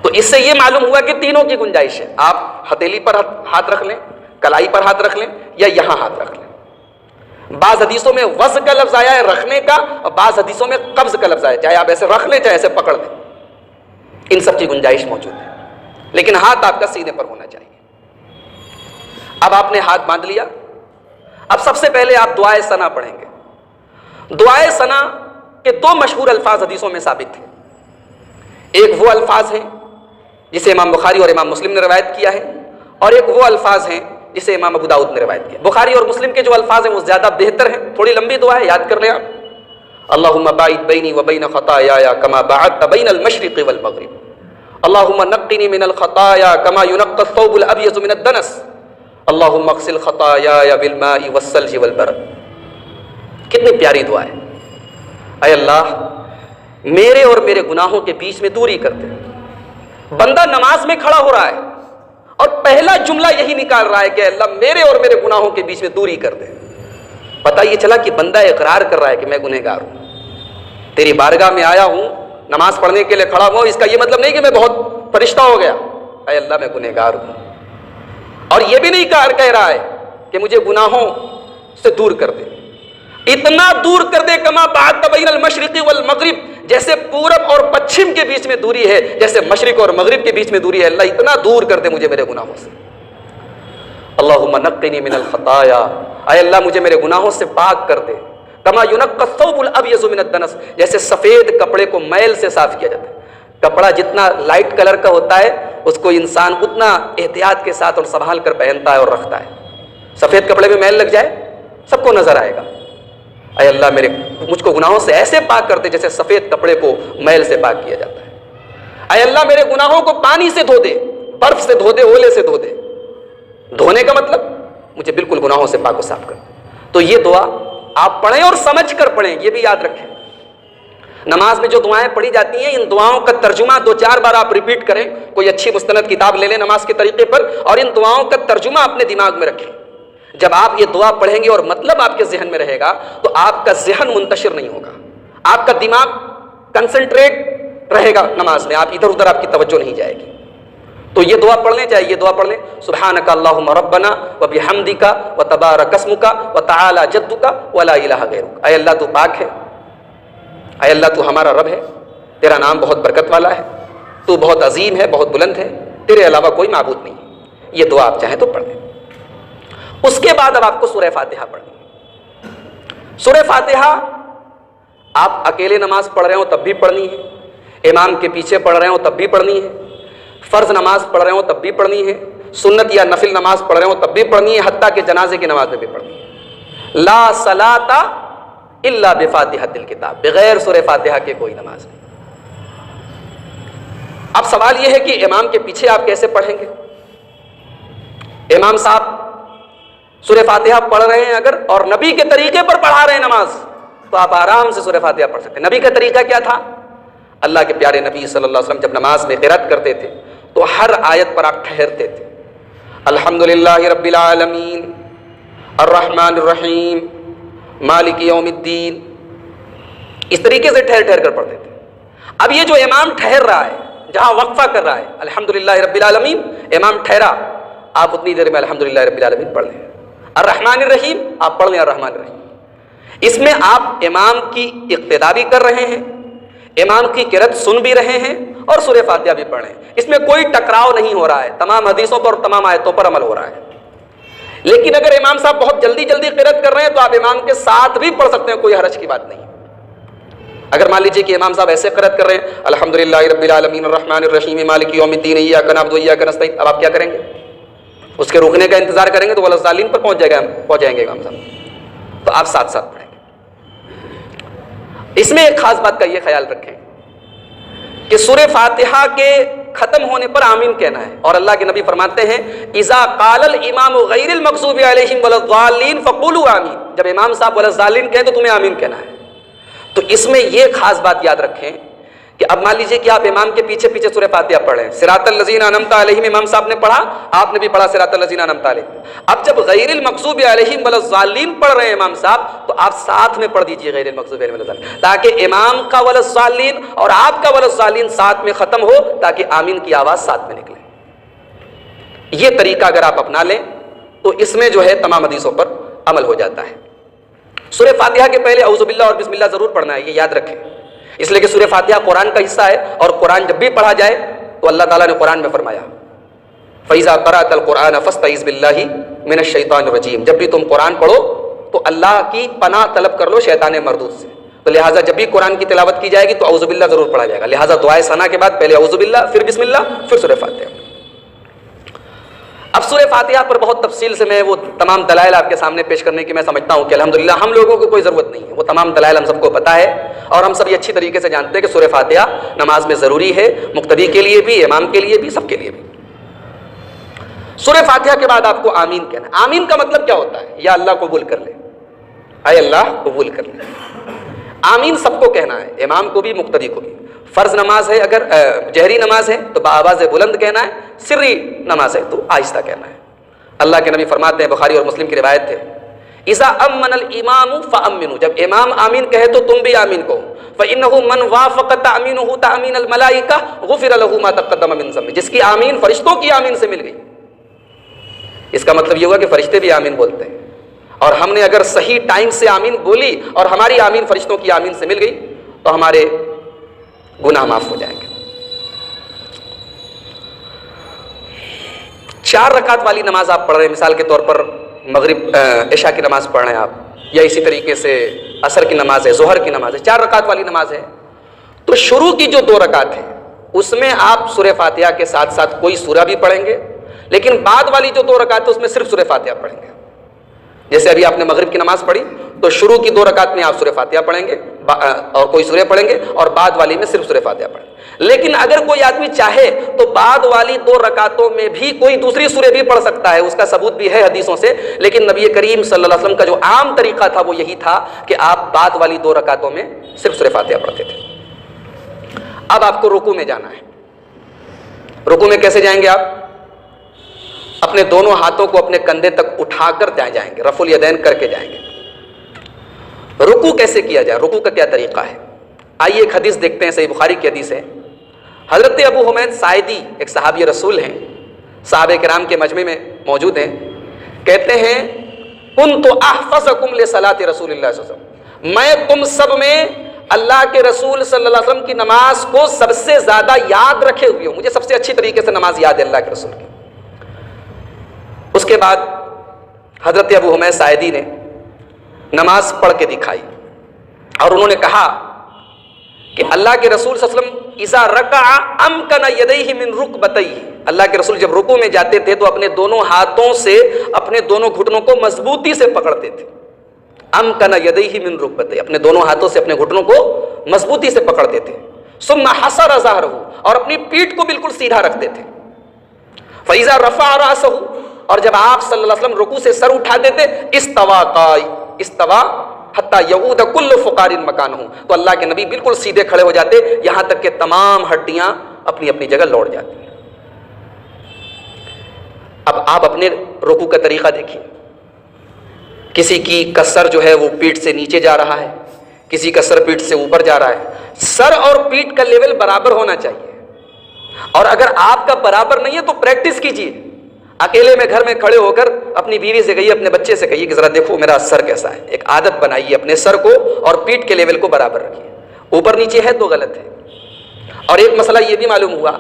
تو اس سے یہ معلوم ہوا کہ تینوں کی گنجائش ہے، آپ ہتھیلی پر ہاتھ رکھ لیں، کلائی پر ہاتھ رکھ لیں، یا یہاں ہاتھ رکھ لیں۔ بعض حدیثوں میں وضع کا لفظ آیا ہے رکھنے کا، اور بعض حدیثوں میں قبض کا لفظ آیا ہے، چاہے آپ ایسے رکھ لیں چاہے ایسے پکڑ لیں، ان سب کی گنجائش موجود ہے، لیکن ہاتھ آپ کا سینے پر ہونا چاہیے۔ اب آپ نے ہاتھ باندھ لیا، اب سب سے پہلے آپ دعائے ثنا پڑھیں گے۔ دعائے ثنا کے 2 مشہور الفاظ حدیثوں میں ثابت ہیں۔ ایک وہ الفاظ ہیں جسے امام بخاری اور امام مسلم نے روایت کیا ہے، اور ایک وہ الفاظ ہیں جسے امام ابو داؤد نے روایت کیا۔ بخاری اور مسلم کے جو الفاظ ہیں وہ زیادہ بہتر ہیں، تھوڑی لمبی دعا ہے، یاد کر لیں آپ۔ اللہم باعد بینی وبین خطایایا کما باعدت بین المشرق والمغرب، اللہم نقنی من الخطایا کما ینقی الثوب الابیض من الدنس، اللہم اغسل خطایایا بالماء والثلج والبرد۔ کتنی پیاری دعا ہے۔ اے اللہ میرے اور میرے گناہوں کے بیچ میں دوری کر دے۔ بندہ نماز میں کھڑا ہو رہا ہے اور پہلا جملہ یہی نکال رہا ہے کہ اللہ میرے اور میرے گناہوں کے بیچ میں دوری کر دے۔ پتہ یہ چلا کہ بندہ اقرار کر رہا ہے کہ میں گنہگار ہوں، تیری بارگاہ میں آیا ہوں، نماز پڑھنے کے لیے کھڑا ہوں، اس کا یہ مطلب نہیں کہ میں بہت فرشتہ ہو گیا، اے اللہ میں گنہگار ہوں۔ اور یہ بھی نہیں کہہ رہا ہے کہ مجھے گناہوں سے دور کر دے، اتنا دور کر دے کما بعدت بین المشرق والمغرب، جیسے پورب اور پچھم کے بیچ میں دوری ہے، جیسے مشرق اور مغرب کے بیچ میں دوری ہے، اللہ اتنا دور کر دے مجھے میرے گناہوں سے۔ اللہم نقنی من الخطایا، اے اللہ مجھے میرے گناہوں سے پاک کر دے، کما ینقی الثوب الابیض من الدنس، جیسے سفید کپڑے کو میل سے صاف کیا جاتا ہے۔ کپڑا جتنا لائٹ کلر کا ہوتا ہے اس کو انسان اتنا احتیاط کے ساتھ اور سنبھال کر پہنتا ہے اور رکھتا ہے۔ سفید کپڑے میں میل لگ جائے سب کو نظر آئے گا۔ اے اللہ مجھ کو گناہوں سے ایسے پاک کر دے جیسے سفید کپڑے کو میل سے پاک کیا جاتا ہے۔ اے اللہ میرے گناہوں کو پانی سے دھو دے، برف سے دھو دے، اولے سے دھو دے۔ دھونے کا مطلب مجھے بالکل گناہوں سے پاک و صاف کر دے۔ تو یہ دعا آپ پڑھیں اور سمجھ کر پڑھیں، یہ بھی یاد رکھیں۔ نماز میں جو دعائیں پڑھی جاتی ہیں ان دعاؤں کا ترجمہ 2-4 بار آپ ریپیٹ کریں، کوئی اچھی مستند کتاب لے لیں نماز کے طریقے پر اور ان دعاؤں کا ترجمہ اپنے دماغ میں رکھیں۔ جب آپ یہ دعا پڑھیں گے اور مطلب آپ کے ذہن میں رہے گا تو آپ کا ذہن منتشر نہیں ہوگا، آپ کا دماغ کنسنٹریٹ رہے گا نماز میں، آپ ادھر ادھر آپ کی توجہ نہیں جائے گی۔ تو یہ دعا پڑھ لیں، چاہے یہ دعا پڑھ لیں، سبحانک اللہم ربنا وبحمدک وتبارک اسمک وتعالی جدک ولا الہ غیرک۔ اے اللہ تو پاک ہے، اے اللہ تو ہمارا رب ہے، تیرا نام بہت برکت والا ہے، تو بہت عظیم ہے، بہت بلند ہے، تیرے علاوہ کوئی معبود نہیں ہے۔ یہ دعا آپ چاہیں تو پڑھ لیں۔ اس کے بعد اب آپ کو سورہ فاتحہ پڑھنی ہے۔ سورہ فاتحہ آپ اکیلے نماز پڑھ رہے ہوں تب بھی پڑھنی ہے، امام کے پیچھے پڑھ رہے ہوں تب بھی پڑھنی ہے، فرض نماز پڑھ رہے ہوں تب بھی پڑھنی ہے، سنت یا نفل نماز پڑھ رہے ہوں تب بھی پڑھنی ہے، حتیٰ کہ جنازے کی نماز میں بھی پڑھنی ہے۔ لا صلاۃ الا بفاتحۃ الکتاب، بغیر سورہ فاتحہ کے کوئی نماز نہیں۔ اب سوال یہ ہے کہ امام کے پیچھے آپ کیسے پڑھیں گے؟ امام صاحب سورہ فاتحہ پڑھ رہے ہیں اگر اور نبی کے طریقے پر پڑھا رہے ہیں نماز تو آپ آرام سے سورہ فاتحہ پڑھ سکتے ہیں۔ نبی کا طریقہ کیا تھا؟ اللہ کے پیارے نبی صلی اللہ علیہ وسلم جب نماز میں قرأت کرتے تھے تو ہر آیت پر آپ ٹھہرتے تھے، الحمدللہ رب العالمین الرحمن الرحیم مالک یوم الدین، اس طریقے سے ٹھہر ٹھہر کر پڑھتے تھے۔ اب یہ جو امام ٹھہر رہا ہے، جہاں وقفہ کر رہا ہے الحمدللہ رب العالمین، امام ٹھہرا، آپ اتنی دیر میں الحمدللہ رب العالمین پڑھ لیں۔ الرحمن الرحیم آپ پڑھ لیں الرحمن الرحیم۔ اس میں آپ امام کی اقتداء بھی کر رہے ہیں، امام کی قرأت سن بھی رہے ہیں اور سورہ فاتحہ بھی پڑھ رہے ہیں۔ اس میں کوئی ٹکراؤ نہیں ہو رہا ہے، تمام حدیثوں پر اور تمام آیتوں پر عمل ہو رہا ہے۔ لیکن اگر امام صاحب بہت جلدی جلدی قرأت کر رہے ہیں تو آپ امام کے ساتھ بھی پڑھ سکتے ہیں، کوئی حرج کی بات نہیں۔ اگر مان لیجیے کہ امام صاحب ایسے قرأت کر رہے ہیں الحمدللہ رب العالمین الرحمن الرحیم مالک یوم الدین ایاک نعبد و ایاک نستعین، اب آپ کیا کریں گے؟ اس کے رکنے کا انتظار کریں گے تو والضالین پر پہنچ جائیں گے امام صاحب، تو آپ ساتھ ساتھ پڑھیں گے۔ اس میں ایک خاص بات کا یہ خیال رکھیں کہ سورہ فاتحہ کے ختم ہونے پر آمین کہنا ہے، اور اللہ کے نبی فرماتے ہیں اذا قال الامام غیر المغضوب علیہم ولا الضالین فقولوا آمین، جب امام صاحب ولا الضالین کہیں تو تمہیں آمین کہنا ہے۔ تو اس میں یہ خاص بات یاد رکھیں کہ اب مان لیجیے کہ آپ امام کے پیچھے پیچھے سورہ فاتحہ پڑھ رہے ہیں، صراط الذین انعمت علیہم امام صاحب نے پڑھا، آپ نے بھی پڑھا صراط الذین انعمت علیہم۔ اب جب غیر المغضوب علیہم ولا الضالین پڑھ رہے ہیں امام صاحب تو آپ ساتھ میں پڑھ دیجیے غیر المغضوب علیہم ولا الضالین، تاکہ امام کا ولا الضالین اور آپ کا ولا الضالین ساتھ میں ختم ہو، تاکہ آمین کی آواز ساتھ میں نکلے۔ یہ طریقہ اگر آپ اپنا لیں تو اس میں جو ہے تمام حدیثوں پر عمل ہو جاتا ہے۔ سورہ فاتحہ کے پہلے اعوذ باللہ اور بسم اللہ ضرور پڑھنا ہے، یہ یاد رکھیں، اس لیے کہ سورہ فاتحہ قرآن کا حصہ ہے اور قرآن جب بھی پڑھا جائے تو اللہ تعالیٰ نے قرآن میں فرمایا فَإِذَا قَرَأْتَ الْقُرْآنَ فَاسْتَعِذْ بِاللَّهِ مِنَ الشَّيْطَانِ الرَّجِيمِ، جب بھی تم قرآن پڑھو تو اللہ کی پناہ طلب کر لو شیطان مردود سے۔ تو لہٰذا جب بھی قرآن کی تلاوت کی جائے گی تو اعوذ باللہ ضرور پڑھا جائے گا، لہٰذا دعائے ثنا کے بعد پہلے اعوذ باللہ، پھر بسم اللہ، پھر سورہ فاتحہ۔ اب سورہ فاتحہ پر بہت تفصیل سے میں وہ تمام دلائل آپ کے سامنے پیش کرنے کی میں سمجھتا ہوں کہ الحمدللہ ہم لوگوں کو کوئی ضرورت نہیں ہے، وہ تمام دلائل ہم سب کو پتہ ہے اور ہم سب یہ اچھی طریقے سے جانتے ہیں کہ سورہ فاتحہ نماز میں ضروری ہے، مقتدی کے لیے بھی، امام کے لیے بھی، سب کے لیے بھی۔ سورہ فاتحہ کے بعد آپ کو آمین کہنا ہے۔ آمین کا مطلب کیا ہوتا ہے؟ یا اللہ قبول کر لے، اے اللہ قبول کر لے۔ آمین سب کو کہنا ہے، امام کو بھی مقتدی کو بھی۔ فرض نماز ہے اگر جہری نماز ہے تو بآواز بلند کہنا ہے، سری نماز ہے تو آہستہ کہنا ہے۔ اللہ کے نبی فرماتے ہیں، بخاری اور مسلم کی روایت ہے، اذا امن الامام فامنوا، جب امام آمین کہے تو تم بھی آمین کہو، فانه من وافق تامینه تامین الملائکہ غفر له ما تقدم من ذنبه، جس کی آمین فرشتوں کی آمین سے مل گئی۔ اس کا مطلب یہ ہوا کہ فرشتے بھی آمین بولتے ہیں، اور ہم نے اگر صحیح ٹائم سے آمین بولی اور ہماری آمین فرشتوں کی آمین سے مل گئی تو ہمارے گناہ معاف ہو جائیں گے۔ 4 رکعت والی نماز آپ پڑھ رہے ہیں، مثال کے طور پر مغرب عشاء کی نماز پڑھ رہے ہیں آپ، یا اسی طریقے سے عصر کی نماز ہے، ظہر کی نماز ہے، 4 رکعت والی نماز ہے، تو شروع کی جو 2 رکعت ہیں اس میں آپ سورہ فاتحہ کے ساتھ ساتھ کوئی سورہ بھی پڑھیں گے، لیکن بعد والی جو 2 رکعت ہے اس میں صرف سورہ فاتحہ پڑھیں گے۔ جیسے ابھی آپ نے مغرب کی نماز پڑھی تو شروع کی 2 رکعت میں آپ سورہ فاتحہ پڑھیں گے اور کوئی سورہ پڑھیں گے، اور بعد والی میں صرف سورہ فاتحہ پڑھیں گے۔ لیکن اگر کوئی آدمی چاہے تو بعد والی 2 رکعتوں میں بھی کوئی دوسری سورہ بھی پڑھ سکتا ہے، اس کا ثبوت بھی ہے حدیثوں سے، لیکن نبی کریم صلی اللہ علیہ وسلم کا جو عام طریقہ تھا وہ یہی تھا کہ آپ بعد والی 2 رکعتوں میں صرف سورہ فاتحہ پڑھتے تھے۔ اب آپ کو رکوع میں جانا ہے. رکوع میں کیسے جائیں گے آپ؟ اپنے دونوں ہاتھوں کو اپنے کندھے تک اٹھا کر جائیں گے، رفع الیدین کر کے جائیں گے. رکوع کیسے کیا جائے، رکوع کا کیا طریقہ ہے؟ آئیے ایک حدیث دیکھتے ہیں، صحیح بخاری کی حدیث ہے. حضرت ابو حمید ساعدی ایک صحابی رسول ہیں، صحابہ کرام کے مجمع میں موجود ہیں. کہتے ہیں کنت احفظکم لصلاۃ رسول اللہ صلی اللہ علیہ وسلم، میں تم سب میں اللہ کے رسول صلی اللہ علیہ وسلم کی نماز کو سب سے زیادہ یاد رکھے ہوئے ہوں، مجھے سب سے اچھی طریقے سے نماز یاد ہے اللہ کے رسول کی. اس کے بعد حضرت ابو حمید ساعدی نے نماز پڑھ کے دکھائی اور انہوں نے کہا کہ اللہ کے رسول صلی اللہ علیہ وسلم اذا رکع امکن یدیہ من رکبتیہ، اللہ کے رسول جب رکوع میں جاتے تھے تو اپنے دونوں ہاتھوں سے اپنے دونوں گھٹنوں کو مضبوطی سے پکڑتے تھے. امکن یدیہ من رکبتیہ، اپنے دونوں ہاتھوں سے اپنے گھٹنوں کو مضبوطی سے پکڑتے تھے. ثم حصر ظہرہ، اور اپنی پیٹھ کو بالکل سیدھا رکھتے تھے. فاذا رفع رأسہ، اور جب آپ صلی اللہ علیہ وسلم رکوع سے سر اٹھاتے تھے استوا حتی یعود کل فقار مکانہ، تو اللہ کے نبی بالکل سیدھے کھڑے ہو جاتے یہاں تک کہ تمام ہڈیاں اپنی اپنی جگہ لوٹ جاتی. اب آپ اپنے رکوع کا طریقہ دیکھیے. کسی کی کسر جو ہے وہ پیٹھ سے نیچے جا رہا ہے، کسی کا سر پیٹھ سے اوپر جا رہا ہے. سر اور پیٹھ کا لیول برابر ہونا چاہیے، اور اگر آپ کا برابر نہیں ہے تو پریکٹس کیجیے. اکیلے میں گھر میں کھڑے ہو کر اپنی بیوی سے کہیے، اپنے بچے سے کہیے کہ ذرا دیکھو میرا سر کیسا ہے. ایک عادت بنائیے، اپنے سر کو اور پیٹھ کے لیول کو برابر رکھیے. اوپر نیچے ہے تو غلط ہے. اور ایک مسئلہ یہ بھی معلوم ہوا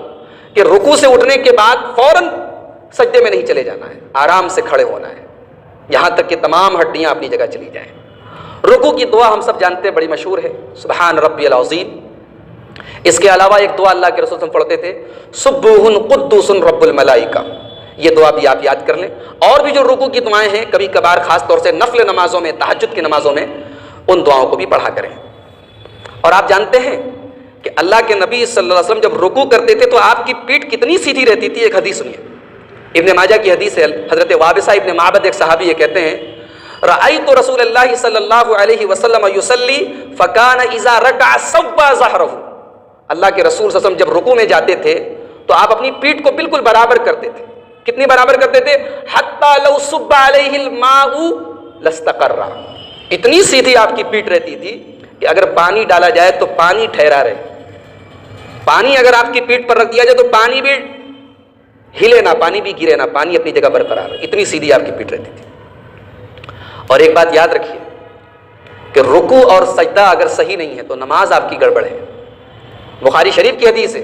کہ رکوع سے اٹھنے کے بعد فوراً سجدے میں نہیں چلے جانا ہے، آرام سے کھڑے ہونا ہے یہاں تک کہ تمام ہڈیاں اپنی جگہ چلی جائیں. رکوع کی دعا ہم سب جانتے ہیں، بڑی مشہور ہے، سبحان ربی العظیم. اس کے علاوہ ایک دعا اللہ کے رسول صلی اللہ علیہ وسلم پڑھتے تھے، سبوح قدوس رب الملائکہ. یہ دعا بھی آپ یاد کر لیں. اور بھی جو رکوع کی دعائیں ہیں کبھی کبھار خاص طور سے نفل نمازوں میں، تہجد کی نمازوں میں ان دعاؤں کو بھی پڑھا کریں. اور آپ جانتے ہیں کہ اللہ کے نبی صلی اللہ علیہ وسلم جب رکوع کرتے تھے تو آپ کی پیٹھ کتنی سیدھی رہتی تھی. ایک حدیث سنیے، ابن ماجہ کی حدیث ہے. حضرت وابصہ ابن معبد ایک صحابی یہ کہتے ہیں، رأیت رسول اللہ صلی اللہ علیہ وسلم یصلی فکان اذا رکع سوى ظہرہ. اللہ کے رسول صلی اللہ علیہ وسلم جب رکوع میں جاتے تھے تو آپ اپنی پیٹھ کو بالکل برابر کرتے تھے. کتنی برابر کرتے تھے؟ حتی لو صب علیہ الماء لاستقر. اتنی سیدھی آپ کی پیٹھ رہتی تھی کہ اگر پانی ڈالا جائے تو پانی ٹھہرا رہے. پانی اگر آپ کی پیٹھ پر رکھ دیا جائے تو پانی بھی ہلے نہ، پانی بھی گرے نہ، پانی اپنی جگہ برقرار رہے. اتنی سیدھی آپ کی پیٹھ رہتی تھی. اور ایک بات یاد رکھیے کہ رکوع اور سجدہ اگر صحیح نہیں ہے تو نماز آپ کی گڑبڑ ہے. بخاری شریف کی حدیث ہے،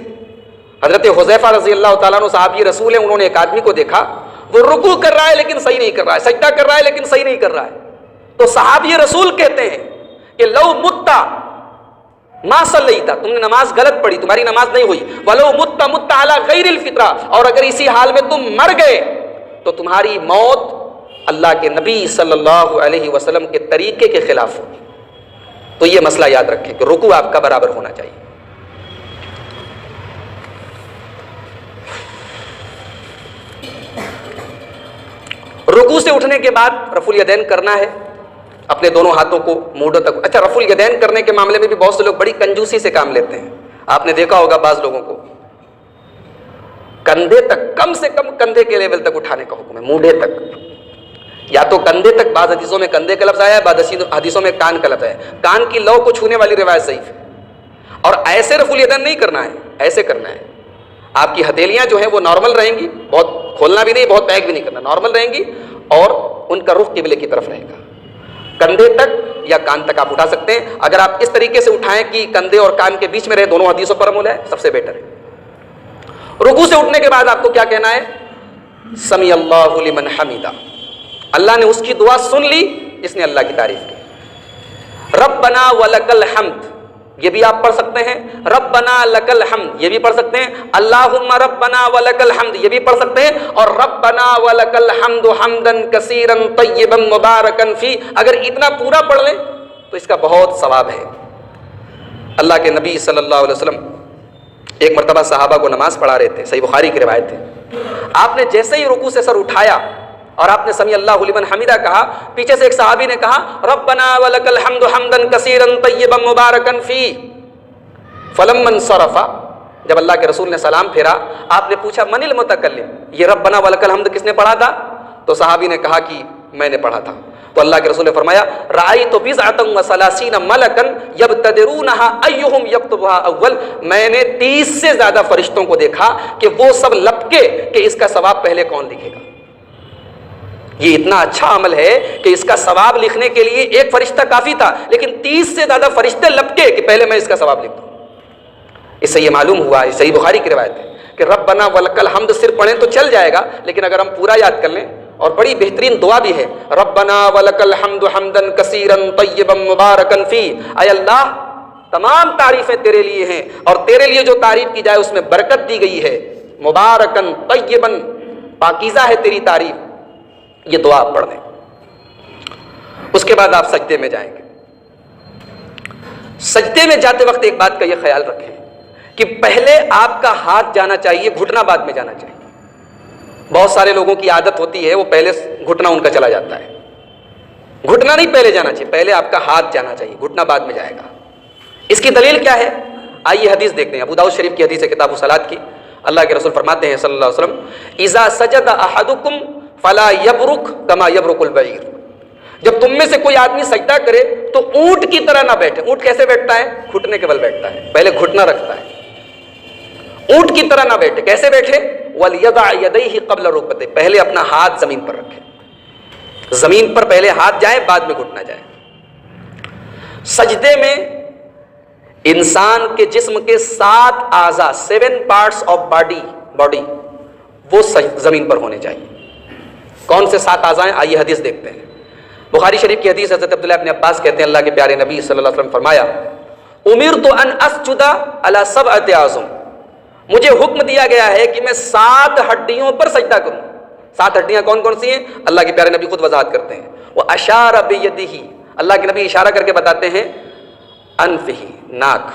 حضرت حذیفہ رضی اللہ تعالیٰ عنہ صحابی رسول ہیں، انہوں نے ایک آدمی کو دیکھا وہ رکوع کر رہا ہے لیکن صحیح نہیں کر رہا ہے، سجدہ کر رہا ہے لیکن صحیح نہیں کر رہا ہے. تو صحابی رسول کہتے ہیں کہ لو مت ما صلیت، تم نے نماز غلط پڑھی، تمہاری نماز نہیں ہوئی. ولو مت مت علی غیر الفطرہ، اور اگر اسی حال میں تم مر گئے تو تمہاری موت اللہ کے نبی صلی اللہ علیہ وسلم کے طریقے کے خلاف ہوگی. تو یہ مسئلہ یاد رکھیں کہ رکوع آپ کا برابر ہونا چاہیے. رکوع سے اٹھنے کے بعد رفع الیدین کرنا ہے، اپنے دونوں ہاتھوں کو مونڈوں تک. اچھا، رفع الیدین کرنے کے معاملے میں بھی بہت سے لوگ بڑی کنجوسی سے کام لیتے ہیں. آپ نے دیکھا ہوگا بعض لوگوں کو کندھے تک، کم سے کم کندھے کے لیول تک اٹھانے کا حکم ہے، مونڈے تک. یا تو کندھے تک، بعض حدیثوں میں کندھے کا لفظ آیا ہے، بعض حدیثوں میں کان کا لفظ آیا ہے. کان کی لو کو چھونے والی روایت ضعیف ہے. اور ایسے رفع الیدین نہیں کرنا ہے، ایسے کرنا ہے. آپ کی ہتھیلیاں جو ہیں وہ نارمل رہیں گی، بہت کھولنا بھی نہیں، بہت پیک بھی نہیں کرنا، نارمل رہیں گی، اور ان کا رخ قبلے کی طرف رہے گا. کندھے تک یا کان تک آپ اٹھا سکتے ہیں. اگر آپ اس طریقے سے اٹھائیں کہ کندھے اور کان کے بیچ میں رہے، دونوں حدیثوں پر عمل ہے، سب سے بہتر ہے. رکوع سے اٹھنے کے بعد آپ کو کیا کہنا ہے؟ سمی اللہ لمن حمیدہ. اللہ نے اس کی دعا سن لی جس نے اللہ کی تعریف کی. ربنا ولک الحمد، یہ بھی آپ پڑھ سکتے ہیں. ربنا لک الحمد، یہ بھی پڑھ سکتے ہیں. اللہم ربنا ولک الحمد، یہ بھی پڑھ سکتے ہیں. اور ربنا ولک الحمد حمدا کثیرا طیبا مبارکا فی، اگر اتنا پورا پڑھ لیں تو اس کا بہت ثواب ہے. اللہ کے نبی صلی اللہ علیہ وسلم ایک مرتبہ صحابہ کو نماز پڑھا رہے تھے، صحیح بخاری کی روایت ہے. آپ نے جیسے ہی رکوع سے سر اٹھایا اور آپ نے سمی اللہ لمن حمیدہ کہا، پیچھے سے ایک صحابی نے کہا ربنا ولک الحمد حمدا کثیرا طیبا مبارکا فی. فلما انصرف، جب اللہ کے رسول نے سلام پھیرا، آپ نے پوچھا من المتکلم، یہ ربنا ولکل حمد کس نے پڑھا تھا؟ تو صحابی نے کہا کہ میں نے پڑھا تھا۔ تو اللہ کے رسول نے فرمایا رأیت بضعۃ وثلاثین ملکا یبتدرونها ایہم یکتبها اول، میں نے 30 سے زیادہ فرشتوں کو دیکھا کہ وہ سب لپکے کہ اس کا ثواب پہلے کون لکھے گا۔ یہ اتنا اچھا عمل ہے کہ اس کا ثواب لکھنے کے لیے ایک فرشتہ کافی تھا، لیکن 30 سے زیادہ فرشتے لپکے کہ پہلے میں اس کا ثواب لکھ دوں۔ اس سے یہ معلوم ہوا، یہ صحیح بخاری کی روایت ہے کہ ربنا ولکل حمد صرف پڑھیں تو چل جائے گا، لیکن اگر ہم پورا یاد کر لیں، اور بڑی بہترین دعا بھی ہے، ربنا ولکل حمد حمدا کثیرا طیبا مبارکا فی، اے اللہ تمام تعریفیں تیرے لیے ہیں اور تیرے لیے جو تعریف کی جائے اس میں برکت دی گئی ہے، مبارکا طیبا، پاکیزہ ہے تیری تعریف۔ یہ دعا آپ پڑھ لیں۔ اس کے بعد آپ سجدے میں جائیں گے۔ سجدے میں جاتے وقت ایک بات کا یہ خیال رکھیں کہ پہلے آپ کا ہاتھ جانا چاہیے، گھٹنا بعد میں جانا چاہیے۔ بہت سارے لوگوں کی عادت ہوتی ہے وہ پہلے گھٹنا ان کا چلا جاتا ہے، گھٹنا نہیں پہلے جانا چاہیے، پہلے آپ کا ہاتھ جانا چاہیے، گھٹنا بعد میں جائے گا۔ اس کی دلیل کیا ہے؟ آئیے حدیث دیکھتے ہیں، ابو داؤد شریف کی حدیث ہے کتاب الصلاۃ کی۔ اللہ کے رسول فرماتے ہیں صلی اللہ علیہ وسلم اذا سجد احدکم فلا یبرک کما یبرک البعیر، جب تم میں سے کوئی آدمی سجدہ کرے تو اونٹ کی طرح نہ بیٹھے۔ اونٹ کیسے بیٹھتا ہے؟ گھٹنے کے بل بیٹھتا ہے، پہلے گھٹنا رکھتا ہے۔ اونٹ کی طرح نہ بیٹھے، کیسے بیٹھے؟ وَلْيَضَعْ يَدَيْهِ قَبْلَ رُكْبَتَيْهِ، پہلے اپنا ہاتھ زمین پر رکھے، زمین پر پہلے ہاتھ جائے بعد میں گھٹنا جائے۔ سجدے میں انسان کے جسم کے 7 اعضاء، 7 parts of باڈی وہ زمین پر ہونے چاہیے۔ کون سے 7 اعضاء ہیں؟ آئیے حدیث دیکھتے ہیں۔ بخاری شریف کی حدیث، حضرت عبداللہ ابن عباس کہتے ہیں اللہ کے پیارے نبی صلی اللہ علیہ وسلم فرمایا امرت ان اسجد علی 7 اعظم، مجھے حکم دیا گیا ہے کہ میں 7 ہڈیوں پر سجدہ کروں۔ 7 ہڈیاں کون کون سی ہیں؟ اللہ کے پیارے نبی خود وضاحت کرتے ہیں۔ وہ اشار بیدہ، اللہ کے نبی اشارہ کر کے بتاتے ہیں، انفہ، ناک،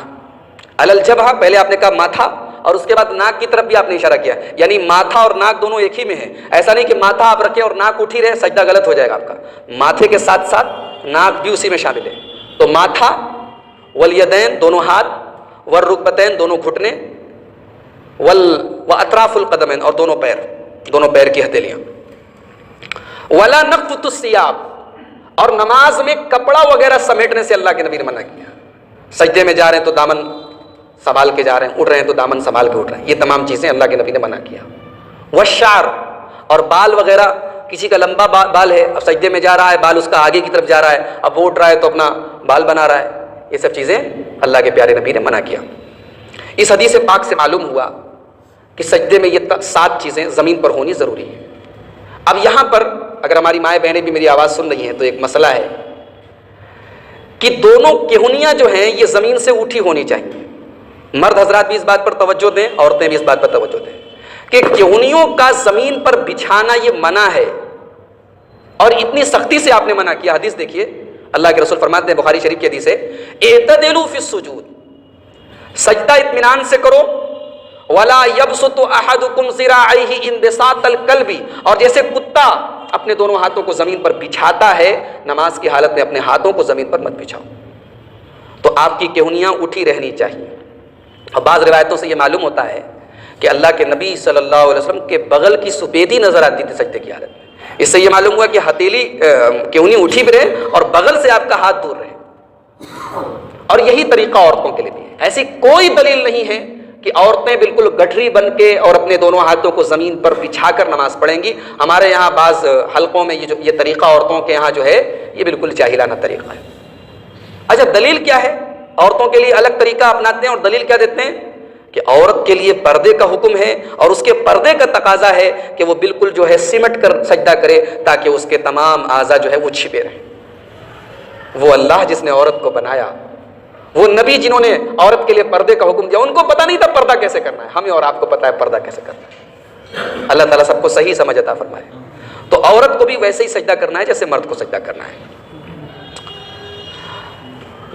علی الجبہہ، پہلے آپ نے کہا ماتھا اور اس کے بعد ناک کی طرف بھی آپ نے اشارہ کیا، یعنی ماتھا اور ناک دونوں ایک ہی میں ہیں۔ ایسا نہیں کہ ماتھا آپ رکھیں اور ناک اٹھی رہے، سجدہ غلط ہو جائے گا آپ کا۔ ماتھے کے ساتھ ساتھ ناک بھی اسی میں شامل ہے۔ تو ماتھا، والیدین دونوں ہاتھ، والرکبتین دونوں گھٹنے، واطراف القدمین اور دونوں پیر کی ہتھیلیاں۔ ولا نقفت الثياب، اور نماز میں کپڑا وغیرہ سمیٹنے سے اللہ کے نبی نے منع کیا۔ سجدے میں جا رہے ہیں تو دامن سنبھال کے جا رہے ہیں، اٹھ رہے ہیں تو دامن سنبھال کے اٹھ رہے ہیں، یہ تمام چیزیں اللہ کے نبی نے منع کیا۔ والشعر، اور بال وغیرہ، کسی کا لمبا بال ہے، اب سجدے میں جا رہا ہے، بال اس کا آگے کی طرف جا رہا ہے، اب وہ اٹھ رہا ہے تو اپنا بال بنا رہا ہے، یہ سب چیزیں اللہ کے پیارے نبی نے منع کیا۔ اس حدیث پاک سے معلوم ہوا کہ سجدے میں یہ 7 چیزیں زمین پر ہونی ضروری ہے۔ اب یہاں پر اگر ہماری مائیں بہنیں بھی میری آواز سن رہی ہیں تو ایک مسئلہ ہے کہ دونوں کہنیاں جو ہیں یہ زمین سے اٹھی ہونی چاہیے۔ مرد حضرات بھی اس بات پر توجہ دیں، عورتیں بھی اس بات پر توجہ دیں کہ کہنیوں کا زمین پر بچھانا یہ منع ہے، اور اتنی سختی سے آپ نے منع کیا۔ حدیث دیکھیے، اللہ کے رسول فرماتے ہیں، بخاری شریف کی حدیث ہے، اعتدلوا فی السجود، سجدہ اطمینان سے کرو، ولا یبسط احدکم ذراعیہ انبساط الکلب، اور جیسے کتا اپنے دونوں ہاتھوں کو زمین پر بچھاتا ہے، نماز کی حالت میں اپنے ہاتھوں کو زمین پر مت بچھاؤ۔ تو آپ کی کہنیاں اٹھی رہنی چاہیے۔ اور بعض روایتوں سے یہ معلوم ہوتا ہے کہ اللہ کے نبی صلی اللہ علیہ وسلم کے بغل کی سفیدی نظر آتی تھی سجدے کی حالت میں۔ اس سے یہ معلوم ہوا کہ ہتھیلی کہنی اٹھی بھی رہے اور بغل سے آپ کا ہاتھ دور رہے، اور یہی طریقہ عورتوں کے لیے بھی ہے۔ ایسی کوئی دلیل نہیں ہے کہ عورتیں بالکل گٹھری بن کے اور اپنے دونوں ہاتھوں کو زمین پر بچھا کر نماز پڑھیں گی۔ ہمارے یہاں بعض حلقوں میں یہ طریقہ عورتوں کے یہاں جو ہے یہ بالکل جاہلانہ طریقہ ہے۔ اچھا، دلیل کیا ہے؟ عورتوں کے لیے الگ طریقہ اپناتے ہیں اور دلیل کیا دیتے ہیں کہ عورت کے لیے پردے کا حکم ہے، اور اس کے پردے کا تقاضا ہے کہ وہ بالکل جو ہے سمٹ کر سجدہ کرے تاکہ اس کے تمام اعضاء جو ہے وہ چھپے رہیں۔ وہ اللہ جس نے عورت کو بنایا، وہ نبی جنہوں نے عورت کے لیے پردے کا حکم دیا، ان کو پتہ نہیں تھا پردہ کیسے کرنا ہے، ہمیں اور آپ کو پتہ ہے پردہ کیسے کرنا ہے۔ اللہ تعالیٰ سب کو صحیح سمجھ عطا فرمائے۔ تو عورت کو بھی ویسے ہی سجدہ کرنا ہے جیسے مرد کو سجدہ کرنا ہے۔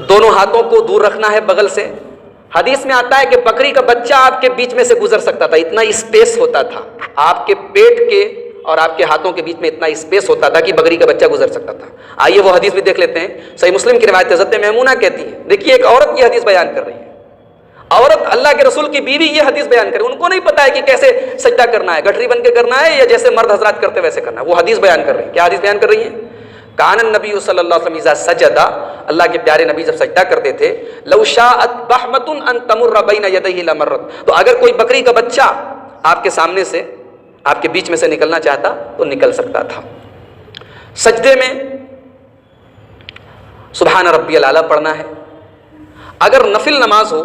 دونوں ہاتھوں کو دور رکھنا ہے بغل سے۔ حدیث میں آتا ہے کہ بکری کا بچہ آپ کے بیچ میں سے گزر سکتا تھا، اتنا اسپیس ہوتا تھا، آپ کے پیٹ کے اور آپ کے ہاتھوں کے بیچ میں اتنا اسپیس ہوتا تھا کہ بکری کا بچہ گزر سکتا تھا۔ آئیے وہ حدیث بھی دیکھ لیتے ہیں۔ صحیح مسلم کی روایت حضرت میمونہ کہتی ہے، دیکھیے ایک عورت یہ حدیث بیان کر رہی ہے، عورت اللہ کے رسول کی بیوی یہ حدیث بیان کرے، ان کو نہیں پتا ہے کہ کیسے سجدہ کرنا ہے، گٹھری بن کے کرنا ہے یا جیسے مرد حضرات کرتے ویسے کرنا ہے، وہ حدیث بیان کر رہی ہیں۔ کیا حدیث بیان کر رہی ہیں؟ کان النبی صلی اللہ علیہ وسلم اذا سجدا، اللہ کے پیارے نبی جب سجدہ کرتے تھے، لو شاءت بحمۃ ان تمر بین یدیہ لمرت، تو اگر کوئی بکری کا بچہ آپ کے سامنے سے، آپ کے بیچ میں سے نکلنا چاہتا تو نکل سکتا تھا۔ سجدے میں سبحان ربی الاعلیٰ پڑھنا ہے۔ اگر نفل نماز ہو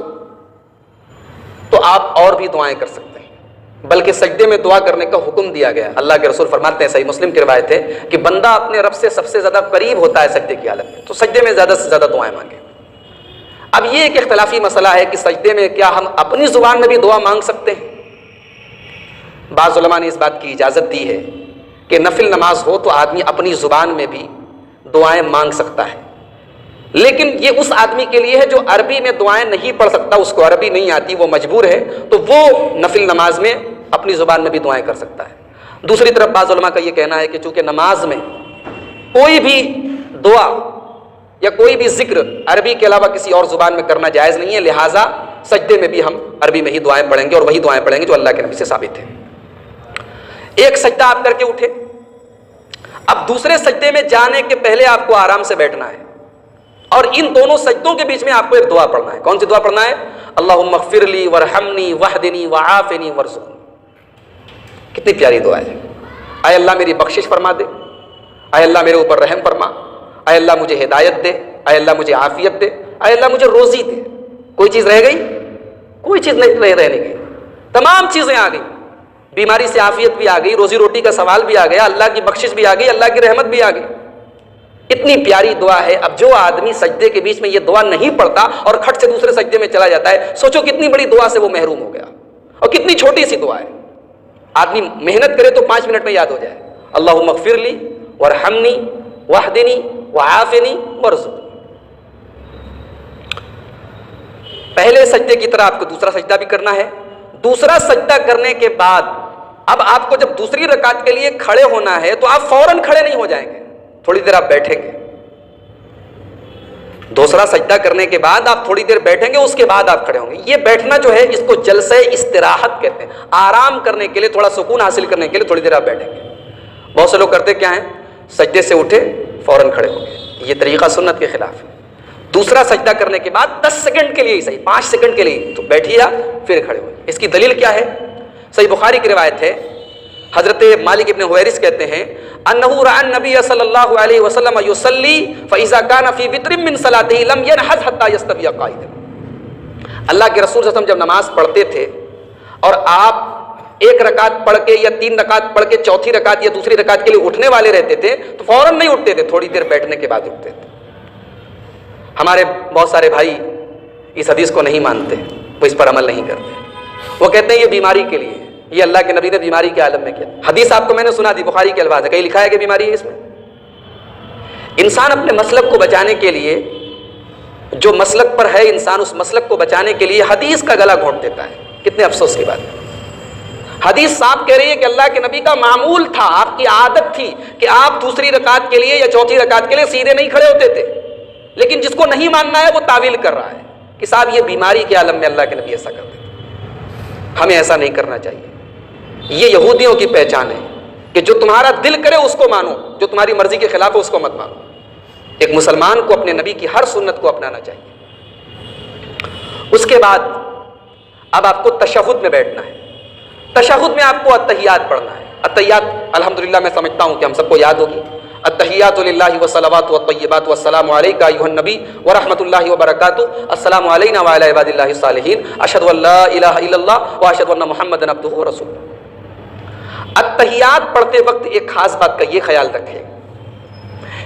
تو آپ اور بھی دعائیں کر سکتے ہیں، بلکہ سجدے میں دعا کرنے کا حکم دیا گیا۔ اللہ کے رسول فرماتے ہیں، صحیح مسلم کی روایت ہے کہ بندہ اپنے رب سے سب سے زیادہ قریب ہوتا ہے سجدے کی حالت میں، تو سجدے میں زیادہ سے زیادہ دعائیں مانگیں۔ اب یہ ایک اختلافی مسئلہ ہے کہ سجدے میں کیا ہم اپنی زبان میں بھی دعا مانگ سکتے ہیں؟ بعض علماء نے اس بات کی اجازت دی ہے کہ نفل نماز ہو تو آدمی اپنی زبان میں بھی دعائیں مانگ سکتا ہے، لیکن یہ اس آدمی کے لیے ہے جو عربی میں دعائیں نہیں پڑھ سکتا، اس کو عربی نہیں آتی، وہ مجبور ہے، تو وہ نفل نماز میں اپنی زبان میں بھی دعائیں کر سکتا ہے۔ دوسری طرف بعض علماء کا یہ کہنا ہے کہ چونکہ نماز میں کوئی بھی دعا یا کوئی بھی ذکر عربی کے علاوہ کسی اور زبان میں کرنا جائز نہیں ہے، لہٰذا سجدے میں بھی ہم عربی میں ہی دعائیں پڑھیں گے، اور وہی دعائیں پڑھیں گے جو اللہ کے نبی سے ثابت ہے۔ ایک سجدہ آپ کر کے اٹھے، اب دوسرے سجدے میں جانے کے پہلے آپ کو آرام سے بیٹھنا ہے، اور ان دونوں سجدوں کے بیچ میں آپ کو ایک دعا پڑھنا ہے۔ کون سی دعا پڑھنا ہے؟ اللہم اغفر لی وارحمنی واہدنی وعافنی وارزقنی۔ کتنی پیاری دعا ہے۔ اے اللہ میری بخشش فرما دے، اے اللہ میرے اوپر رحم فرما، اے اللہ مجھے ہدایت دے، اے اللہ مجھے عافیت دے، اے اللہ مجھے روزی دے۔ کوئی چیز رہ گئی؟ کوئی چیز نہیں رہنے گئی، تمام چیزیں آ گئی، بیماری سے عافیت بھی آ گئی، روزی روٹی کا سوال بھی آ گیا، اللہ کی بخشش بھی آ گئی، اللہ کی رحمت بھی آ گئی۔ اتنی پیاری دعا ہے۔ اب جو آدمی سجدے کے بیچ میں یہ دعا نہیں پڑھتا اور کھٹ سے دوسرے سجدے میں چلا جاتا ہے، سوچو کتنی بڑی دعا سے وہ محروم ہو گیا، اور کتنی چھوٹی سی دعا ہے۔ آدمی محنت کرے تو 5 منٹ میں یاد ہو جائے، اللہم اغفر لی وارحمنی واہدنی وعافنی وارزقنی۔ پہلے سجدے کی طرح آپ کو دوسرا سجدہ بھی کرنا ہے۔ دوسرا سجدہ کرنے کے بعد اب آپ کو جب دوسری رکعت کے لیے کھڑے ہونا ہے تو آپ فوراً کھڑے نہیں ہو جائیں گے، تھوڑی دیر آپ بیٹھیں گے۔ دوسرا سجدہ کرنے کے بعد آپ تھوڑی دیر بیٹھیں گے، اس کے بعد آپ کھڑے ہوں گے۔ یہ بیٹھنا جو ہے اس کو جلسہ استراحت کہتے ہیں، آرام کرنے کے لیے، تھوڑا سکون حاصل کرنے کے لیے تھوڑی دیر آپ بیٹھیں گے۔ بہت سے لوگ کرتے کیا ہیں، سجدے سے اٹھے فوراً کھڑے ہو گئے، یہ طریقہ سنت کے خلاف ہے۔ دوسرا سجدہ کرنے کے بعد 10 سیکنڈ کے لیے ہی صحیح، 5 سیکنڈ کے لیے تو بیٹھیے آپ، پھر کھڑے ہوئے۔ اس کی دلیل کیا ہے؟ صحیح بخاری کی روایت ہے، حضرت مالک ابن حویرث کہتے ہیں انہ رأى النبی صلی اللہ علیہ وسلم یصلی فاذا کان فی وتر من صلاته لم ينهض حتى يستوي قائدا۔ اللہ کے رسول صلی اللہ علیہ وسلم جب نماز پڑھتے تھے اور آپ ایک رکعت پڑھ کے یا 3 رکعت پڑھ کے چوتھی رکعت یا دوسری رکعت کے لیے اٹھنے والے رہتے تھے تو فوراً نہیں اٹھتے تھے، تھوڑی دیر بیٹھنے کے بعد اٹھتے تھے۔ ہمارے بہت سارے بھائی اس حدیث کو نہیں مانتے، وہ اس پر عمل نہیں کرتے، وہ کہتے ہیں یہ بیماری کے لیے، یہ اللہ کے نبی نے بیماری کے عالم میں کیا۔ حدیث آپ کو میں نے سنا دی، بخاری کے الفاظ ہے، کہیں لکھا ہے کہ بیماری ہے اس میں؟ انسان اپنے مسلک کو بچانے کے لیے، جو مسلک پر ہے انسان، اس مسلک کو بچانے کے لیے حدیث کا گلا گھونٹ دیتا ہے۔ کتنے افسوس کی بات ہے۔ حدیث صاحب کہہ رہی ہے کہ اللہ کے نبی کا معمول تھا، آپ کی عادت تھی کہ آپ دوسری رکعت کے لیے یا چوتھی رکعت کے لیے سیدھے نہیں کھڑے ہوتے تھے، لیکن جس کو نہیں ماننا ہے وہ تعویل کر رہا ہے کہ صاحب یہ بیماری کے عالم میں اللہ کے نبی ایسا کرتے تھے۔ ہمیں ایسا نہیں کرنا چاہیے۔ یہ یہودیوں کی پہچان ہے کہ جو تمہارا دل کرے اس کو مانو، جو تمہاری مرضی کے خلاف ہے اس کو مت مانو۔ ایک مسلمان کو اپنے نبی کی ہر سنت کو اپنانا چاہیے۔ اس کے بعد اب آپ کو تشہد میں بیٹھنا ہے۔ تشہد میں آپ کو التحیات پڑھنا ہے۔ التحیات الحمدللہ میں سمجھتا ہوں کہ ہم سب کو یاد ہوگی۔ التحیات للہ والصلوات والطیبات والسلام علیک ایھا النبی ورحمۃ اللہ وبرکاتہ، السلام علینا وعلی عباد اللہ الصالحین، اشہد ان لا الہ الا اللہ واشہد ان محمدا عبدہ ورسولہ۔ التحیات پڑھتے وقت ایک خاص بات کا یہ خیال رکھیں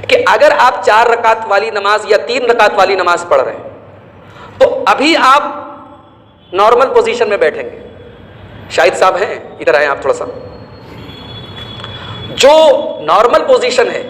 کہ اگر آپ 4 رکعت والی نماز یا 3 رکعت والی نماز پڑھ رہے ہیں تو ابھی آپ نارمل پوزیشن میں بیٹھیں گے۔ شاہد صاحب ہیں، ادھر آئیں آپ تھوڑا سا۔ جو نارمل پوزیشن ہے